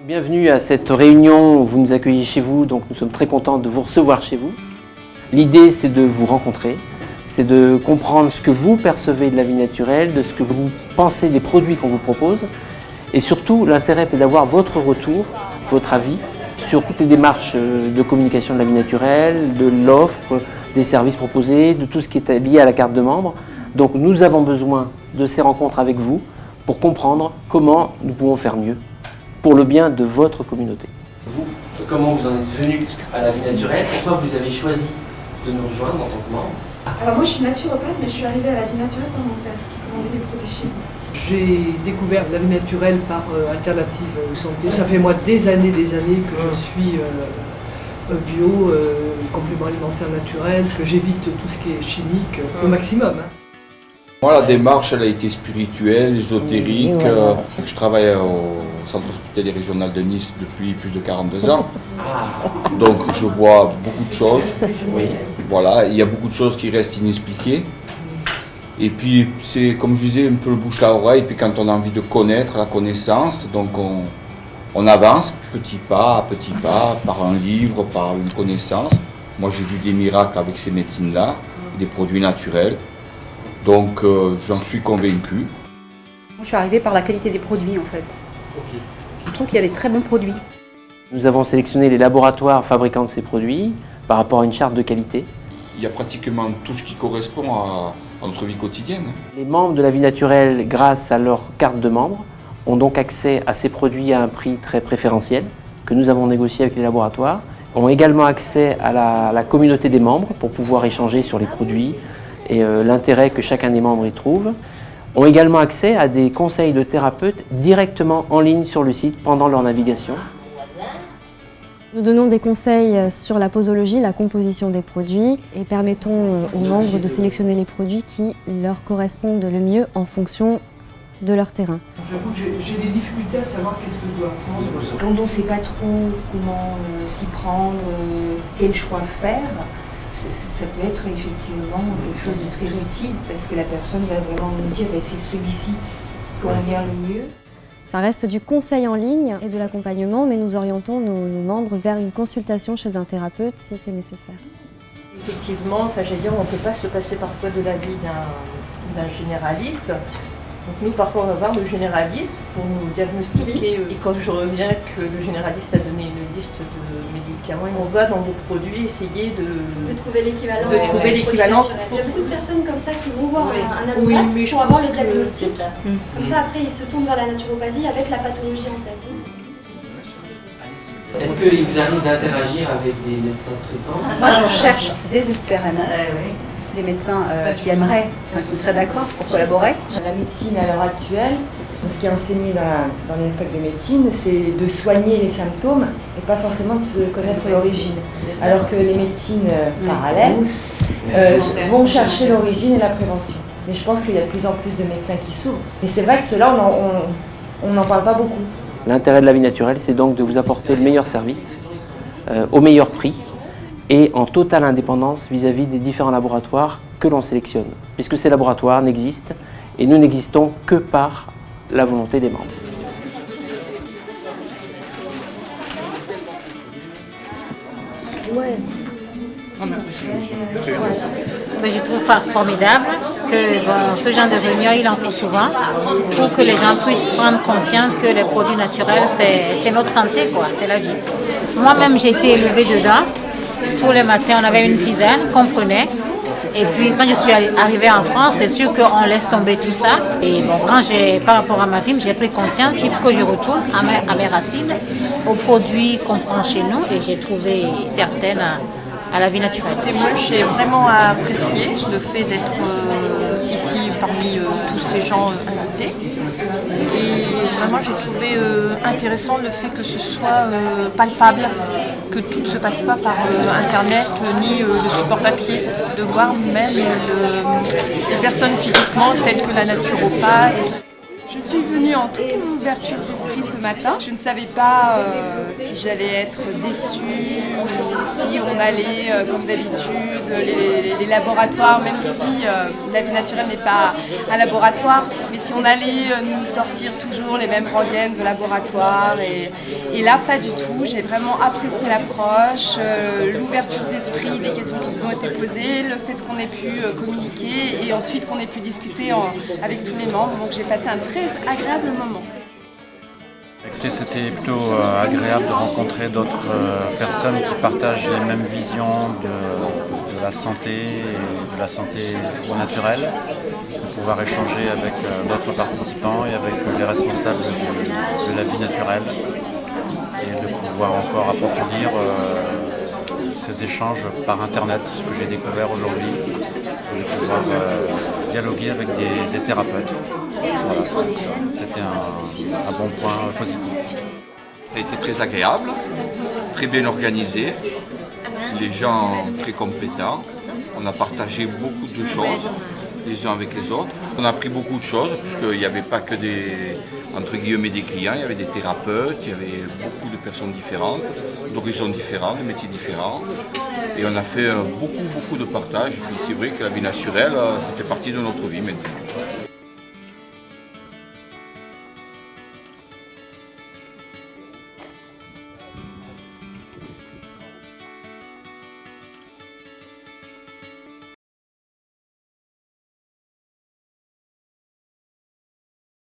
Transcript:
Bienvenue à cette réunion où vous nous accueillez chez vous, donc nous sommes très contents de vous recevoir chez vous. L'idée, c'est de vous rencontrer, c'est de comprendre ce que vous percevez de la vie naturelle, de ce que vous pensez des produits qu'on vous propose, et surtout l'intérêt est d'avoir votre retour, votre avis sur toutes les démarches de communication de la vie naturelle, de l'offre, des services proposés, de tout ce qui est lié à la carte de membre. Donc nous avons besoin de ces rencontres avec vous pour comprendre comment nous pouvons faire mieux pour le bien de votre communauté. Vous, comment vous en êtes venu à la vie naturelle? Pourquoi vous avez choisi de nous rejoindre en tant que membre? Alors moi je suis naturopathe, mais je suis arrivée à la vie naturelle par mon père qui commandait des produits chimiques. J'ai découvert la vie naturelle par Alternative Santé. Ça fait moi des années que je suis bio, complément alimentaire naturel, que j'évite tout ce qui est chimique au maximum. Moi, la démarche, elle a été spirituelle, ésotérique. Je travaille au centre hospitalier régional de Nice depuis plus de 42 ans. Donc, je vois beaucoup de choses. Voilà, il y a beaucoup de choses qui restent inexpliquées. Et puis, c'est, comme je disais, un peu le bouche à oreille. Puis, quand on a envie de connaître, la connaissance, donc on avance petit pas, par un livre, par une connaissance. Moi, j'ai vu des miracles avec ces médecines-là, des produits naturels. Donc j'en suis convaincu. Je suis arrivée par la qualité des produits en fait. Je trouve qu'il y a des très bons produits. Nous avons sélectionné les laboratoires fabricants de ces produits par rapport à une charte de qualité. Il y a pratiquement tout ce qui correspond à notre vie quotidienne. Les membres de la vie naturelle, grâce à leur carte de membre, ont donc accès à ces produits à un prix très préférentiel que nous avons négocié avec les laboratoires. Ont également accès à la communauté des membres pour pouvoir échanger sur les produits et l'intérêt que chacun des membres y trouve, ont également accès à des conseils de thérapeutes directement en ligne sur le site pendant leur navigation. Nous donnons des conseils sur la posologie, la composition des produits et permettons aux membres de sélectionner les produits qui leur correspondent le mieux en fonction de leur terrain. J'avoue que j'ai des difficultés à savoir qu'est-ce que je dois prendre. Quand on ne sait pas trop comment s'y prendre, quel choix faire, ça peut être effectivement quelque chose de très utile parce que la personne va vraiment nous dire c'est celui-ci qui convient le mieux. Ça reste du conseil en ligne et de l'accompagnement, mais nous orientons nos membres vers une consultation chez un thérapeute si c'est nécessaire. Effectivement, j'allais dire, on ne peut pas se passer parfois de l'avis d'un généraliste. Donc nous, parfois, on va voir le généraliste pour nous diagnostiquer. Et quand je reviens que le généraliste a donné une liste de médicaments, on va dans vos produits essayer de trouver l'équivalent. Il y a beaucoup de personnes comme ça qui vont voir un allopathe pour avoir le diagnostic. Comme ça, après, ils se tournent vers la naturopathie avec la pathologie en tête. Est-ce qu'il vous arrive d'interagir avec des médecins traitants? Moi j'en cherche désespérément. Des médecins qui aimeraient, qui seraient d'accord pour collaborer. La médecine à l'heure actuelle, ce qui est enseigné dans les facs de médecine, c'est de soigner les symptômes et pas forcément de se connaître l'origine. Alors que les médecines parallèles vont chercher l'origine et la prévention. Mais je pense qu'il y a de plus en plus de médecins qui s'ouvrent. Et c'est vrai que cela, on n'en parle pas beaucoup. L'intérêt de la vie naturelle, c'est donc de vous apporter le meilleur service, au meilleur prix, et en totale indépendance vis-à-vis des différents laboratoires que l'on sélectionne, puisque ces laboratoires n'existent et nous n'existons que par la volonté des membres. Je trouve formidable que ce genre de réunion, il en faut souvent pour que les gens puissent prendre conscience que les produits naturels, c'est notre santé, quoi, c'est la vie. Moi-même, j'ai été élevée dedans. Tous les matins, on avait une tisane qu'on prenait. Et puis, quand je suis arrivée en France, c'est sûr qu'on laisse tomber tout ça. Et bon, par rapport à ma fille, j'ai pris conscience qu'il faut que je retourne à mes racines, aux produits qu'on prend chez nous. Et j'ai trouvé certaines à la vie naturelle. Et moi, j'ai vraiment apprécié le fait d'être ici parmi tous ces gens invités. Et vraiment, j'ai trouvé intéressant le fait que ce soit palpable, que tout ne se passe pas par Internet ni le support papier, de voir même les personnes physiquement telles que la naturopathe. Je suis venue en toute ouverture d'esprit ce matin. Je ne savais pas si j'allais être déçue ou si on allait, comme d'habitude, les laboratoires, même si la vie naturelle n'est pas un laboratoire, mais si on allait nous sortir toujours les mêmes rengaines de laboratoire. Et là, pas du tout. J'ai vraiment apprécié l'approche, l'ouverture d'esprit des questions qui nous ont été posées, le fait qu'on ait pu communiquer et ensuite qu'on ait pu discuter avec tous les membres. Donc j'ai passé un très agréable moment. Écoutez, c'était plutôt agréable de rencontrer d'autres personnes qui partagent les mêmes visions de la santé et de la santé au naturel, de pouvoir échanger avec d'autres participants et avec les responsables de la vie naturelle et de pouvoir encore approfondir ces échanges par Internet, ce que j'ai découvert aujourd'hui, de pouvoir dialoguer avec des thérapeutes. Voilà. C'était un bon point positif. Ça a été très agréable, très bien organisé, les gens très compétents. On a partagé beaucoup de choses les uns avec les autres. On a appris beaucoup de choses puisqu'il n'y avait pas que entre guillemets des clients, il y avait des thérapeutes, il y avait beaucoup de personnes différentes, d'horizons différents, de métiers différents. Et on a fait beaucoup de partage. Et puis c'est vrai que la vie naturelle, ça fait partie de notre vie maintenant.